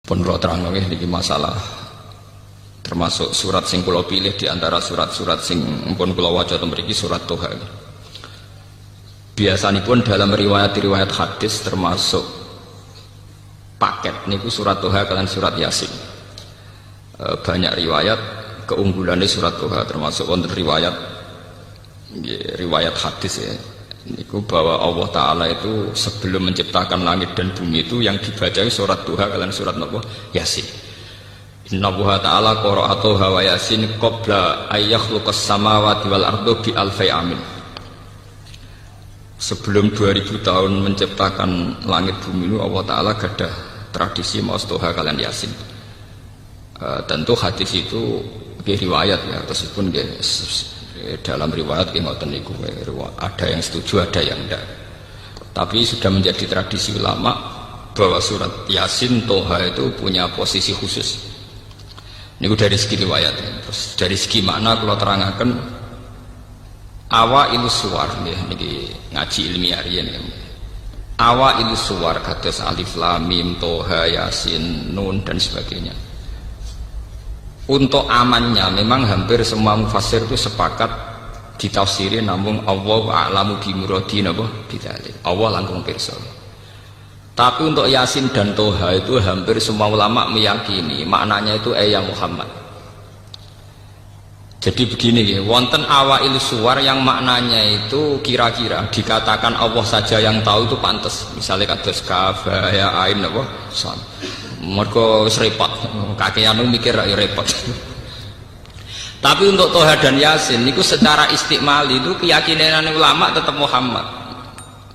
Pun kula terangno niki masalah termasuk surat sing kula pilih di antara surat-surat sing pun kula waca ten mriki surat Toha. Biasanipun dalam riwayat hadis termasuk paket niku surat Toha kalian surat Yasin. Banyak riwayat keunggulannya surat Toha, termasuk wonten riwayat hadis ya. Niku bahwa Allah Ta'ala itu sebelum menciptakan langit dan bumi itu yang dibaca surat Duha kalian surat apa? Yasin. Inna Allah Ta'ala qara'a Toha wa Yasin qabla ayyakhluqas samawati wal ardu bi alfi amin. Sebelum 2000 tahun menciptakan langit bumi itu Allah Ta'ala gadah tradisi maos Toha kalian Yasin. Tentu hadis itu riwayat ya, meskipun dalam riwayat ngoten niku ada yang setuju ada yang tidak, tapi sudah menjadi tradisi ulama bahwa surat Yasin Toha itu punya posisi khusus niku dari segi riwayat. Terus dari segi makna kalau terangkan awailu suwar niki ngaji ilmiah riyen awailu suwar kados alif lam mim Toha Yasin nun dan sebagainya. Untuk amannya memang hampir semua mufassir itu sepakat ditafsiri namun Allah a'lamu bi muradi napa bidzalik. Allah langkung pirsa. Tapi untuk Yasin dan Toha itu hampir semua ulama meyakini maknanya itu yang Muhammad. Jadi begini ya, wonten awail suwar yang maknanya itu kira-kira dikatakan Allah saja yang tahu itu pantas. Misalnya kados kaf ya ain napa son. Mergo wis repot, kakean mikir repot. Tapi untuk Toha dan Yasin niku secara istikmali itu keyakinan ulama tetap Muhammad.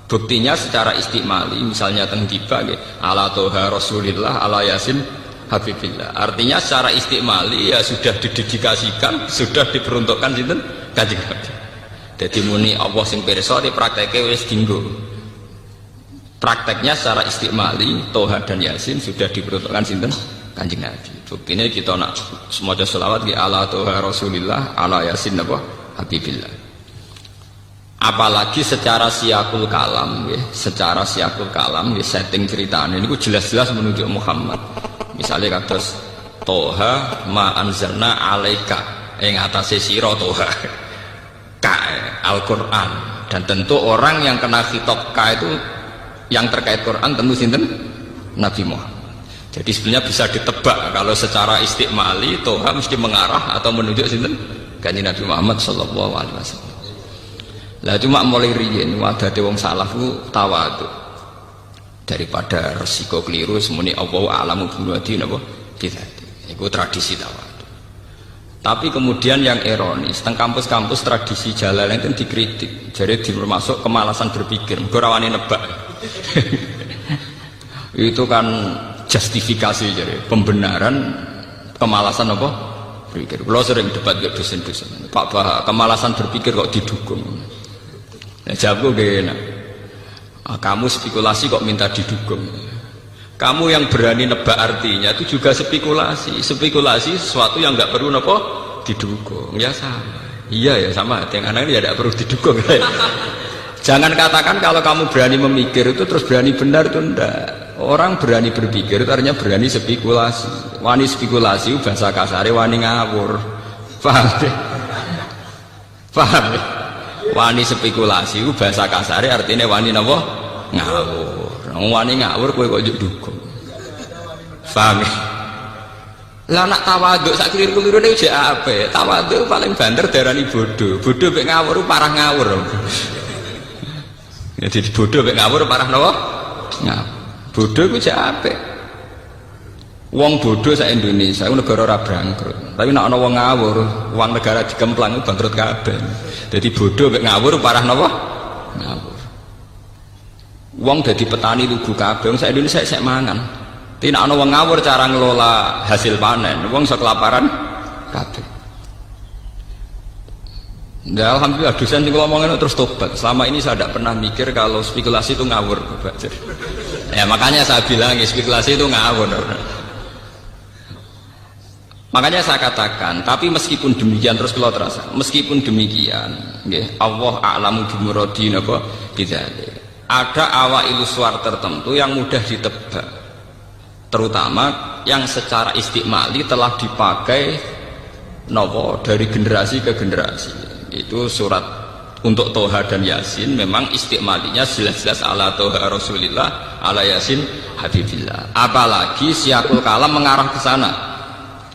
Buktinya secara istikmali misalnya teng tiba nggih, ala Toha Rasulillah, ala Yasin Habibillah. Artinya secara istikmali ya sudah didedikasikan, sudah diperuntukkan sinten Kanjeng Nabi. Dadi muni Allah sing pirsa diprakteke wis dinggo. Prakteknya secara istikmali Toha dan Yasin sudah diperuntukkan sinten Kanjeng Nabi. Buktinya kita nak maca selawat di ala Toha Rasulillah ala Yasin apa Habibillah. Apalagi secara siakul kalam ya, secara siakul kalam ya, setting ceritanya ini jelas-jelas menunjuk Muhammad. Misalnya kados Toha ma anzalna alaika ing atase sira Toha ka Al-Qur'an, dan tentu orang yang kena khitab ka itu yang terkait Quran tentu sinten Nabi Muhammad. Jadi sebenarnya bisa ditebak kalau secara istikmali Toha mesti mengarah atau menunjuk sinten Kanjeng Nabi Muhammad sallallahu alaihi wasallam. Lah cuma mulai riyen wadate wong salaf ku tawadhu daripada resiko keliru semuni Allah a'lamu bi napa bidzati. Iku tradisi tawadhu. Tapi kemudian yang ironis teng kampus-kampus tradisi Jalalain itu dikritik. Jadi termasuk kemalasan berpikir, mergo rawani nebak. Itu kan justifikasi jadi pembenaran kemalasan apa berpikir. Kalau sering debat ke dosen-dosen, Pak Bah, kemalasan berpikir kok didukung. Nah, jawabku gini, kamu spekulasi kok minta didukung? Kamu yang berani nebak artinya itu juga spekulasi. Spekulasi sesuatu yang nggak perlu apa didukung. Ya sama. Iya ya sama. Yang anak ini tidak perlu didukung. Jangan katakan kalau kamu berani memikir itu terus berani benar itu enggak. Orang berani berpikir itu artinya berani spekulasi. Wani spekulasi bahasa kasare wani ngawur. Paham deh? Paham deh? Wani spekulasi itu bahasa kasare artinya wani napa? Ngawur. Wani ngawur kowe kok dukung. Paham deh? Lah nak tawaduk sak keliru-keliru niku jek apik. Tawaduk paling banter darani bodoh. Bodoh mek ngawur parah ngawur. Ya jadi bodoh mek ngawur parah napa? Ngawur. Bodoh ku jek apik. Wong bodoh sak Indonesia ku negara ora bangkrut. Tapi nek ana wong ngawur, uang negara dikemplang bangkrut kabeh. Jadi bodoh mek ngawur parah napa? Ngawur. Wong dadi petani lugu kabeh, wong sak Indonesia sek mangan. Tapi nek ana wong ngawur cara ngelola hasil panen, wong iso kelaparan kabeh. Ya alhamdulillah dosen sing ngomongin terus tobat. Selama ini saya tidak pernah mikir kalau spekulasi itu ngawur. Ya makanya saya bilang spekulasi itu ngawur. Makanya saya katakan, tapi meskipun demikian terus kalau terasa, meskipun demikian, ya, Allah a'lamu bi muradi napa bidzalik. Ada awailu suar tertentu yang mudah ditebak. terutama yang secara istiqmali telah dipakai nopo dari generasi ke generasi. Itu surat untuk Toha dan Yasin memang istiqmalinya jelas-jelas ala Toha Rasulillah, ala Yasin Habibillah. Apalagi siakul kalam mengarah ke sana.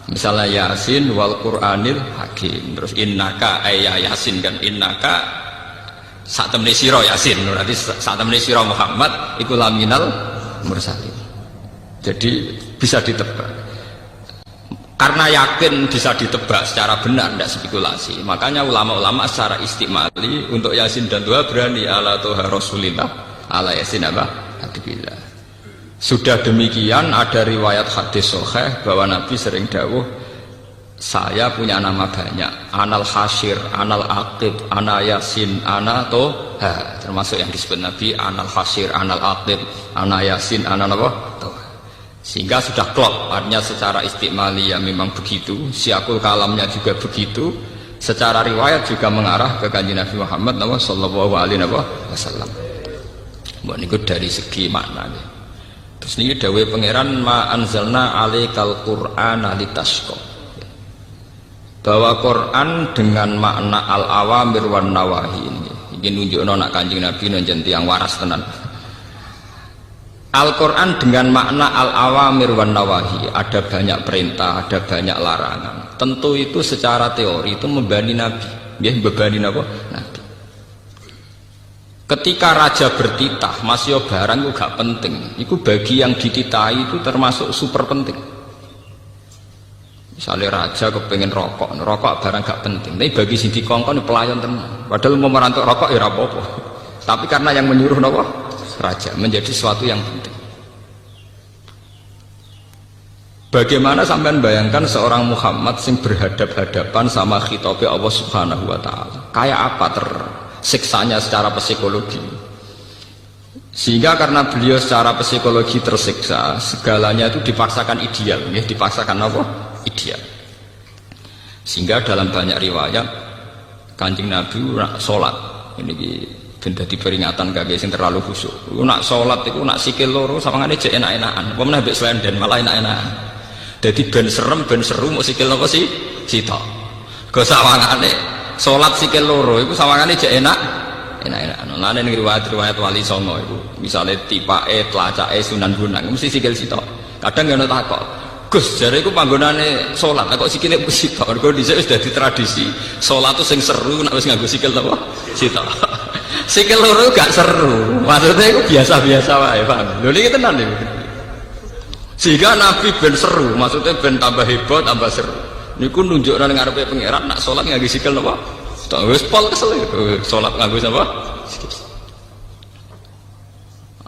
Misalnya Yasin wal Qur'anil Hakim, terus innaka ayya Yasin kan, innaka saat temani siro Yasin, berarti saat temani siro Muhammad iku laminal mursalin. Jadi bisa ditebak. Karena yakin bisa ditebak secara benar, tidak spekulasi. Makanya ulama-ulama secara istiqmali untuk Yasin dan Toha berani ala Toha Rasulillah, ala Yasin apa? Habibillah. Sudah demikian ada riwayat hadis sahih bahwa Nabi sering dawuh, saya punya nama banyak, anal hasyir, anal aqib, ana Yasin, ana Toha. Termasuk yang disebut Nabi anal hasyir, anal aqib, ana Yasin, ana apa? Toha. Sehingga sudah klop, artinya secara istiqmali ya memang begitu, siakul kalamnya juga begitu, secara riwayat juga mengarah ke kanjeng Nabi Muhammad sallallahu alaihi wasallam. Mbok niku dari segi makna. Terus niki dawuh pangeran ma anzalna alaikal qur'ana litasqa. Bahwa Quran dengan makna al-awamir wan nawahi ini nunjukno nak kanjeng Nabi njen tiyang waras tenan. Al-Quran dengan makna al-awamir wan nawahi, ada banyak perintah, ada banyak larangan. Tentu itu secara teori itu membebani Nabi, membebani Nabi. Ketika raja bertitah, masih barang itu gak penting. Itu bagi yang dititahi itu termasuk super penting. Misalnya raja kepengen rokok, rokok barang gak penting. Tapi bagi sing dikongkon pelayan tenan. Padahal mau merantuk rokok ya rapopo. Tapi karena yang menyuruh Nabi raja menjadi sesuatu yang penting. Bagaimana sampean bayangkan seorang Muhammad yang berhadap-hadapan sama khitabnya Allah Subhanahu wa taala. Kayak apa tersiksanya secara psikologi. Sehingga karena beliau secara psikologi tersiksa, segalanya itu dipaksakan ideal, ya, dipaksakan apa? Ideal. Sehingga dalam banyak riwayat Kanjeng Nabi nak salat ini jadi peringatan kaki yang terlalu khusyuk. Nak sholat itu nak sikil loro sama ngene jek enak-enakan. Apa meneh mbek slenden malah enak-enakan. Jadi ben serem ben seru mau sikil apa sih? Sitok. Go sawangane sholat sikil loro iku sawangane jek enak-enakan. Lan ning riwayat-riwayat wali songo iku misale tipake tlacake Sunan Bonang mesti sikil sitok. Kadang ngono takok. Gus jare iku panggonane sholat kok sikile sitok. Mergo dhisik wis dadi tradisi. Sholat tuh sing seru nek wis nganggo sikil apa? Sitok. Sikil loro gak seru, maksudnya itu biasa-biasa wae, paham? Lho niki tenan niku. Sehingga Nabi ben seru, maksudnya ben tambah hebat, tambah seru. Niku nunjukna ning ngarepe pangeran nak salat nganggo sikil napa? Tak wis pol kesel salat nganggo sapa?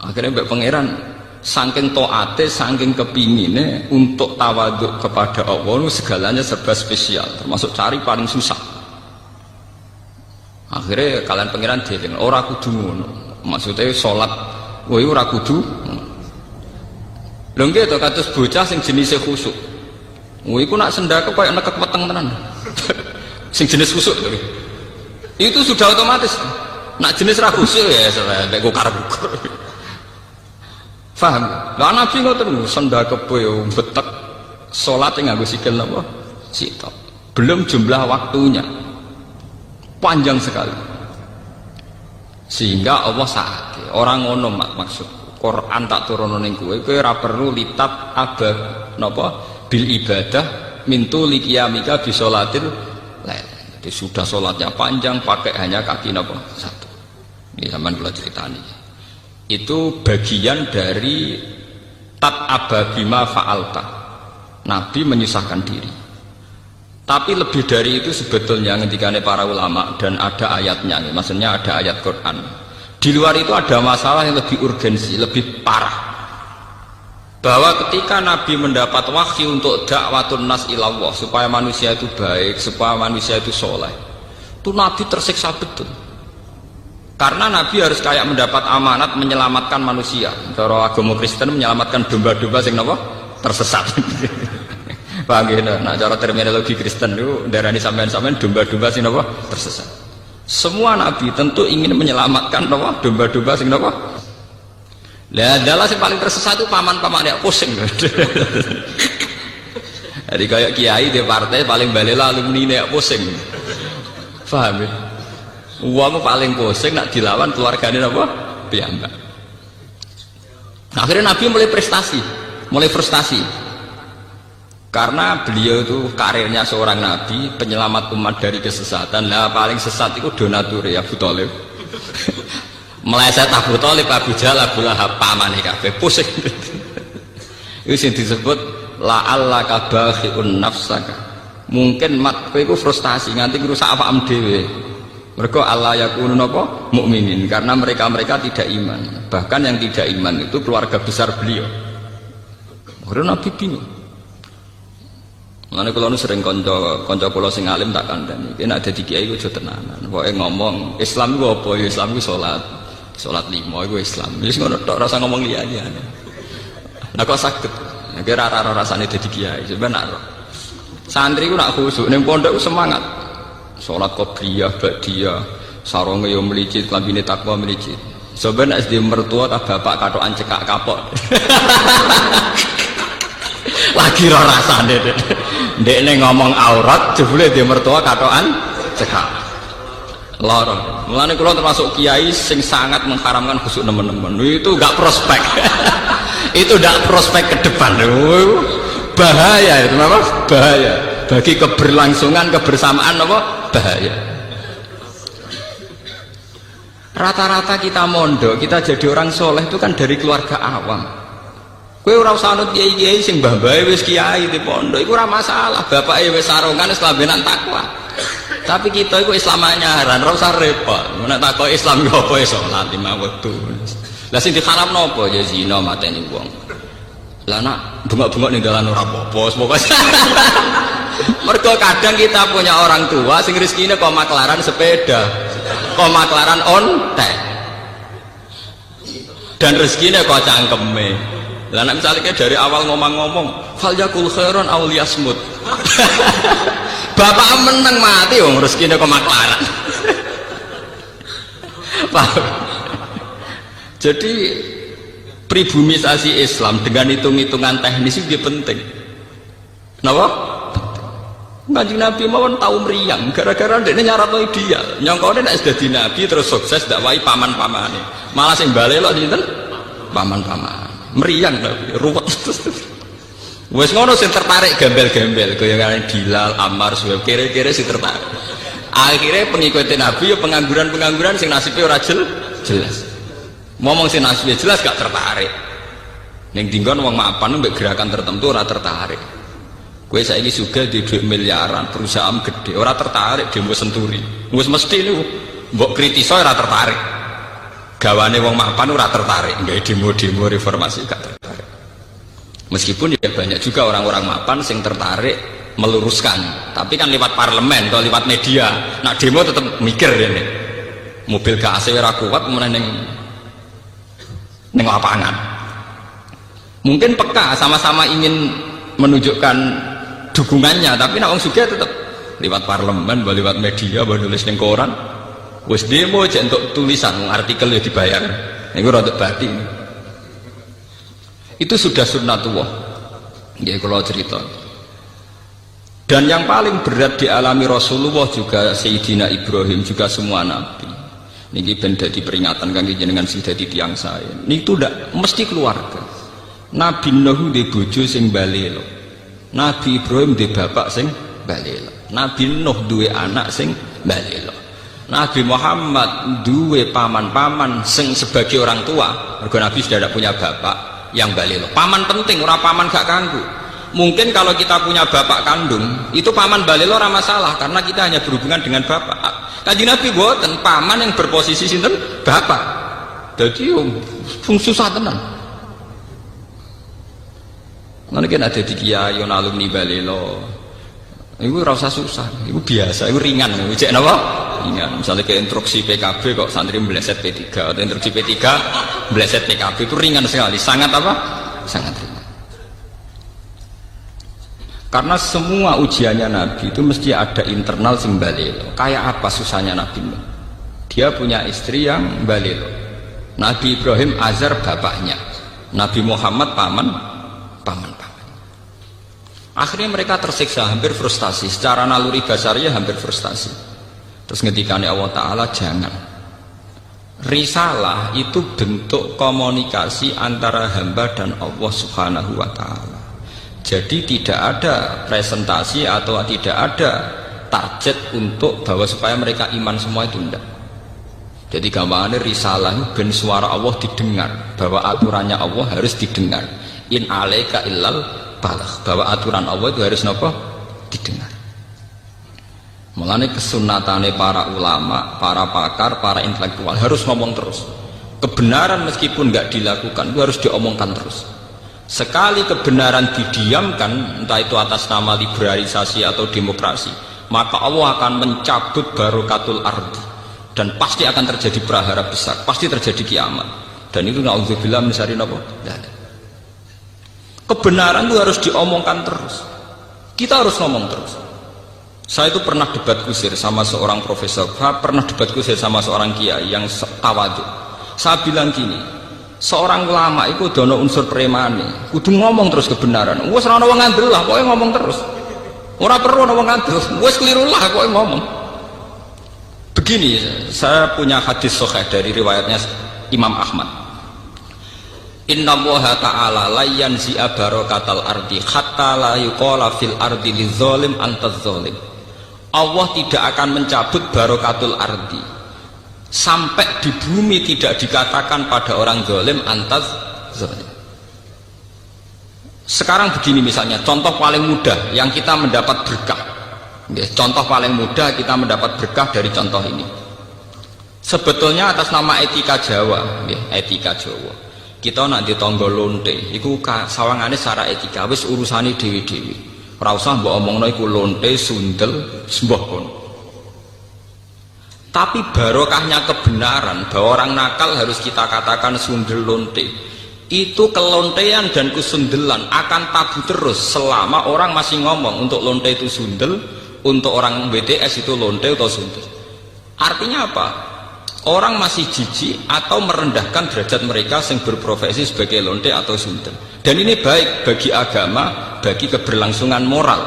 Akhirnya mbek pangeran saking taate, saking kepingine untuk tawaduk kepada Allah segalanya serba spesial, termasuk cari paling susah. Akhirnya kalian pangeran dieling ora kudu ngono. Maksudnya sholat kowe ora kudu. Lho nggih to kados bocah sing jenise khusyuk. Kowe iku nak sendake koyo nekek weteng tenan. Sing jenis khusyuk to. Itu sudah otomatis. Nak jenis ra khusyuk ya sampe kukar-kukur. Paham? Lah Nabi ngoten sendake yo betek salat nganggo sikil napa? Sitok. Belum jumlah waktunya. Panjang sekali sehingga Allah sakit orang ngono maksud Quran tak turun ning kowe ora perlu litat abad napa bil ibadah mintu liqiyamika bi sholatil lail. Jadi sudah sholatnya panjang pakai hanya kaki napa satu. Ini sampean kula critani. Itu bagian dari tat ababima fa'alta. Nabi menyusahkan diri. Tapi lebih dari itu sebetulnya ngendikane para ulama dan ada ayatnya, maksudnya ada ayat Quran. Di luar itu ada masalah yang lebih urgensi, lebih parah. Bahwa ketika Nabi mendapat wahyu untuk dakwatun nas ilallah, supaya manusia itu baik, supaya manusia itu soleh, itu Nabi tersiksa betul. Karena Nabi harus kayak mendapat amanat menyelamatkan manusia. Kalau agama Kristen menyelamatkan domba-domba sing napa? Tersesat. Paham ya? Nah, cara terminologi Kristen itu darani sampean-sampean domba-domba sing napa tersesat. Semua nabi tentu ingin menyelamatkan napa domba-domba sing napa. Lah adalah yang paling tersesat itu paman-paman yang pusing. Jadi kayak kiai di partai paling balela alumni yang pusing. Paham ya? Uang paling pusing nak dilawan keluarganya apa? Piyambak. Akhirnya Nabi mulai frustasi. Karena beliau itu karirnya seorang Nabi, penyelamat umat dari kesesatan. Nah paling sesat itu donatur ya Abu Thalib. Meleset Abu Thalib, Abu Jahal, Abu Lahab, pamane kabeh pusing. Itu yang disebut la'allaka bakhi'un nafsaka. Mungkin mat kowe iku frustasi nganti ngrusak awakmu dhewe. Mergo Allah yakunu napa mukminin, karena mereka tidak iman. Bahkan yang tidak iman itu keluarga besar beliau. Karena Nabi bingung. Mulane kula nu sering kanca kula sing alim tak kandhani, nek dadi kiai aja tenanan. Pokoke ngomong Islam iku apa? Ya Islam iku salat 5 iku Islam. Wis ngono tok, ora usah ngomong liya-liyane. Lah kok saged? Kira ora rasane dadi kiai, sebenarnya. Santri ku nak khusuk ning pondok ku semangat. Salat qobliyah, ba'diyah, sarunge yo mlicit, klambine takwa mlicit. Sebenarnya SD mertua tak bapak katokan cekak kapok. Lagi ora rasane ndekne ngomong aurat jebule dia mertua katokan cekak lara. Mulane kula termasuk kiai sing sangat mengharamkan khusuk nemen-nemen. Itu enggak prospek. Itu enggak prospek ke depan. Bahaya itu apa? Bahaya bagi keberlangsungan kebersamaan apa? Bahaya. Rata-rata kita mondok, kita jadi orang soleh itu kan dari keluarga awam. Kowe ora usah anut kiai-kiai sing mbah-mbahe wis kiai di pondok iku ora masalah, bapake wis sarungan wis lambenan takwa. Tapi kita iku Islam anyaran, ora usah repot. Nek takoki Islam yo apa ya salat 5 wektu. Lah sing diharamno apa ya zina mateni wong. Lah nak bengok-bengok ning dalan ora apa-apa, pokoke. Mergo kadang kita punya orang tua sing rezekine kok maklaran sepeda, kok maklaran ontek. Dan rezekine kok cangkeme. Lah nek misalnya dari awal ngomong-ngomong fal yakul khairan aw liyasmut. Bapak menang mati wong rezekine kok maklaran. Paham? Jadi pribumisasi Islam dengan hitung-hitungan teknis itu penting. Napa? Kanjeng Nabi mawon tau mriyang gara-gara ndekne nyaratno ideal. Nyongkone nek dadi nabi terus sukses dakwai paman-pamane. Malah sing balelo sinten? Paman-paman. Meriang tapi ruwet. Wes ngono sing tertarik gembel-gembel kaya kaya Bilal, Ammar, Suhaib kira-kira sing tertarik. Akhirnya pengikuti Nabi ya pengangguran-pengangguran sing nasibnya ora jelas. Ngomong sing nasibnya jelas gak tertarik. Ning dinggon wong mapan mbek gerakan tertentu ora tertarik. Kowe saiki sugih di duit miliaran, perusahaan gede, ora tertarik demo senturi. Wis mesti niku mbok kritisi ora tertarik. Gawane wong mapan ora tertarik, nggak demo-demo reformasi gak tertarik. Meskipun ya banyak juga orang-orang mapan sing tertarik meluruskan, tapi kan lewat parlemen atau lewat media. Nak demo tetap mikir ini. Mobil gak AC ora kuat kemudian neng lapangan. Mungkin peka sama-sama ingin menunjukkan dukungannya, tapi nak wong sugih tetap lewat parlemen, lewat media, nulis ning koran. Wis demo aja untuk tulisan artikel ya dibayar. Niku rada batin. Itu sudah sunnatullah. Nggih kula cerita. Dan yang paling berat dialami Rasulullah juga Sayyidina Ibrahim juga semua nabi. Niki ben dadi peringatan kangge jenengan sing dadi tiyang sae. Niku ndak mesti keluarga. Nabi Nuh di bojo sing balelo. Nabi Ibrahim di bapak sing balelo. Nabi Nuh duwe anak sing balelo. Nabi Muhammad duwe paman-paman sing sebagai orang tua. Mergo Nabi sudah tidak punya bapak yang balelo. Paman penting, ora paman gak kanggu. Mungkin kalau kita punya bapak kandung, itu paman balelo ora masalah karena kita hanya berhubungan dengan bapak. Kanjeng Nabi boten paman yang berposisi sinten bapak. Dadi susah tenan. Mana kan ada di kiai yon alumni balelo. Iku ora usah susah, iku biasa, iku ringan, iku cek napa? Ringan. Misalnya ke instruksi PKB kok santri meleset P3 atau instruksi P3 meleset PKB itu ringan sekali, sangat apa? Sangat ringan. Karena semua ujiannya Nabi itu mesti ada internal sing balelo. Kayak apa susahnya Nabi? Dia punya istri yang balelo. Nabi Ibrahim Azar bapaknya, Nabi Muhammad paman. Akhirnya mereka tersiksa, hampir frustasi. Secara naluri basarnya hampir frustasi. Terus ngendikane Allah Ta'ala, jangan. Risalah itu bentuk komunikasi antara hamba dan Allah Subhanahu wa Ta'ala. Jadi tidak ada presentasi atau tidak ada target untuk bahwa supaya mereka iman semua itu enggak. Jadi gampangannya risalah itu ben suara Allah didengar, bahwa aturannya Allah harus didengar. In alaika illal balagh, bahwa aturan Allah itu harus nopo didengar. Mulane kesunatane para ulama, para pakar, para intelektual harus ngomong terus. Kebenaran meskipun nggak dilakukan itu harus diomongkan terus. Sekali kebenaran didiamkan, entah itu atas nama liberalisasi atau demokrasi, maka Allah akan mencabut barokatul ardi dan pasti akan terjadi prahara besar, pasti terjadi kiamat. Dan itu naudzubillah min syarri napa? Kebenaran itu harus diomongkan terus. Kita harus ngomong terus. Saya itu pernah debat kusir sama seorang profesor, pernah debat kusir sama seorang kiai yang tawadhu. Saya bilang gini, seorang ulama itu dono unsur premane, kudu ngomong terus kebenaran. Wes ora ono wong ngandel lah, pokoke ngomong terus. Ora perlu ono wong ngandel, wes keliru lah pokoke ngomong. Begini, saya punya hadis sahih dari riwayatnya Imam Ahmad. Inna Allaha ta'ala la yanzi'a barakatal ardi hatta la yuqala fil ardi lizalim antaz zalim. Allah tidak akan mencabut barokatul ardi sampai di bumi tidak dikatakan pada orang zalim antaz zalim. Sekarang begini misalnya, contoh paling mudah yang kita mendapat berkah. Contoh paling mudah kita mendapat berkah dari contoh ini. Sebetulnya atas nama etika Jawa, etika Jawa. Kita nanti tonggo lonte, iku sawangane secara etika, wis urusane dewi-dewi. Ora usah mbok omongno iku lonte, sundel, sembah kono. Tapi barokahnya kebenaran bahwa orang nakal harus kita katakan sundel lonte. Itu kelontean dan kesundelan akan tabu terus selama orang masih ngomong untuk lonte itu sundel, untuk orang BTS itu lonte atau sundel. Artinya apa? Orang masih jijik atau merendahkan derajat mereka yang berprofesi sebagai lonte atau sundel. Dan ini baik bagi agama, bagi keberlangsungan moral,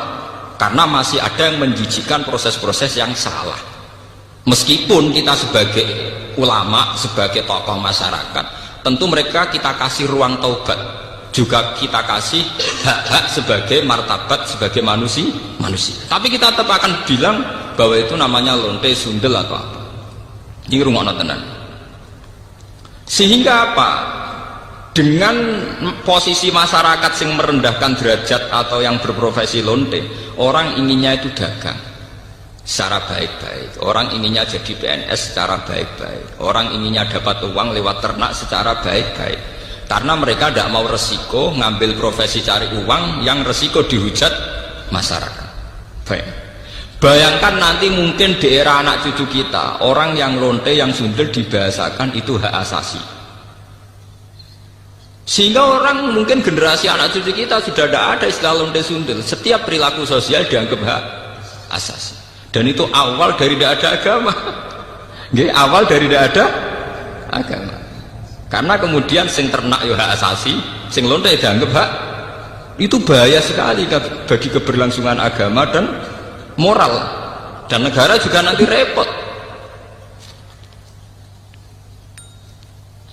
karena masih ada yang menjijikkan proses-proses yang salah. Meskipun kita sebagai ulama, sebagai tokoh masyarakat, tentu mereka kita kasih ruang taubat, juga kita kasih hak-hak sebagai martabat, sebagai manusia. Tapi kita tetap akan bilang bahwa itu namanya lonte, sundel atau apa. Ini rungokno tenan. Sehingga apa? Dengan posisi masyarakat yang merendahkan derajat atau yang berprofesi lonte, orang inginnya itu dagang secara baik-baik, orang inginnya jadi PNS secara baik-baik, orang inginnya dapat uang lewat ternak secara baik-baik, karena mereka tidak mau resiko ngambil profesi cari uang yang resiko dihujat masyarakat. Baik. Bayangkan nanti mungkin di era anak cucu kita, orang yang lonte, yang sundel dibahasakan itu hak asasi. Sehingga orang mungkin generasi anak cucu kita sudah tidak ada istilah lonte sundel. Setiap perilaku sosial dianggap hak asasi. Dan itu awal dari tidak ada agama. Awal dari tidak ada agama. Karena kemudian sing ternak ya hak asasi, sing lonte dianggap hak. Itu bahaya sekali bagi keberlangsungan agama dan moral, dan negara juga nanti repot.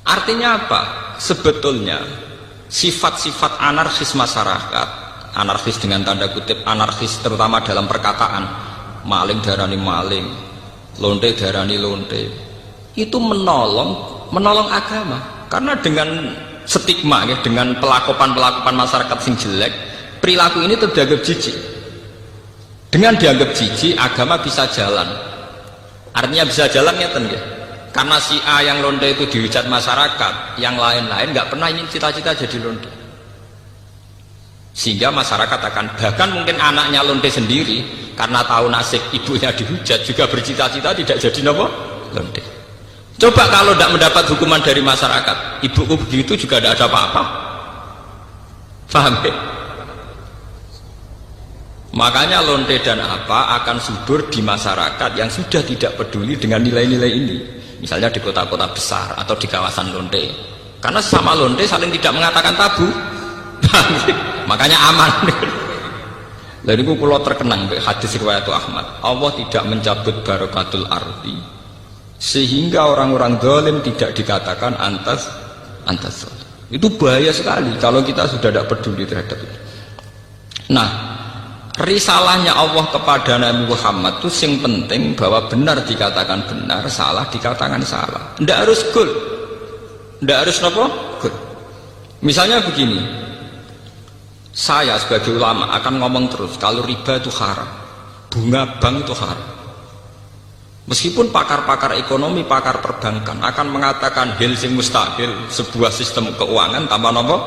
Artinya apa? Sebetulnya sifat-sifat anarkis masyarakat, anarkis dengan tanda kutip, anarkis terutama dalam perkataan, maling darani maling, lonte darani lonte, itu menolong agama. Karena dengan stigma, dengan pelakuan masyarakat sing jelek, perilaku ini terdianggap jijik. Dengan dianggap jijik, agama bisa jalan. Artinya bisa jalan ya, karena si A yang lonte itu dihujat masyarakat, yang lain-lain nggak pernah ingin cita-cita jadi lonte. Sehingga masyarakat akan, bahkan mungkin anaknya lonte sendiri, karena tahu nasib ibunya dihujat, juga bercita-cita tidak jadi lonte. Coba kalau tidak mendapat hukuman dari masyarakat, ibuku begitu juga tidak ada apa-apa. Paham ya? Makanya lonte dan apa akan subur di masyarakat yang sudah tidak peduli dengan nilai-nilai ini. misalnya di kota-kota besar atau di kawasan lonte, karena sesama lonte saling tidak mengatakan tabu. Makanya aman. Lalu itu kalau terkenang hadis riwayat Ahmad, Allah tidak mencabut barakatul ardi sehingga orang-orang zalim tidak dikatakan antas zalim. Itu bahaya sekali kalau kita sudah tidak peduli terhadap itu. Nah, risalahnya Allah kepada Nabi Muhammad itu yang penting bahwa benar dikatakan benar, salah dikatakan salah. Tidak harus gol, tidak harus apa? Gol. Misalnya begini, saya sebagai ulama akan ngomong terus kalau riba itu haram, bunga bank itu haram. Meskipun pakar-pakar ekonomi, pakar perbankan akan mengatakan hal sing mustahil, sebuah sistem keuangan tanpa nopo,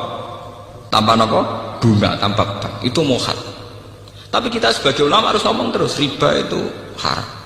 bunga, tanpa bank, itu muhal. Tapi kita sebagai ulama harus ngomong terus, riba itu haram.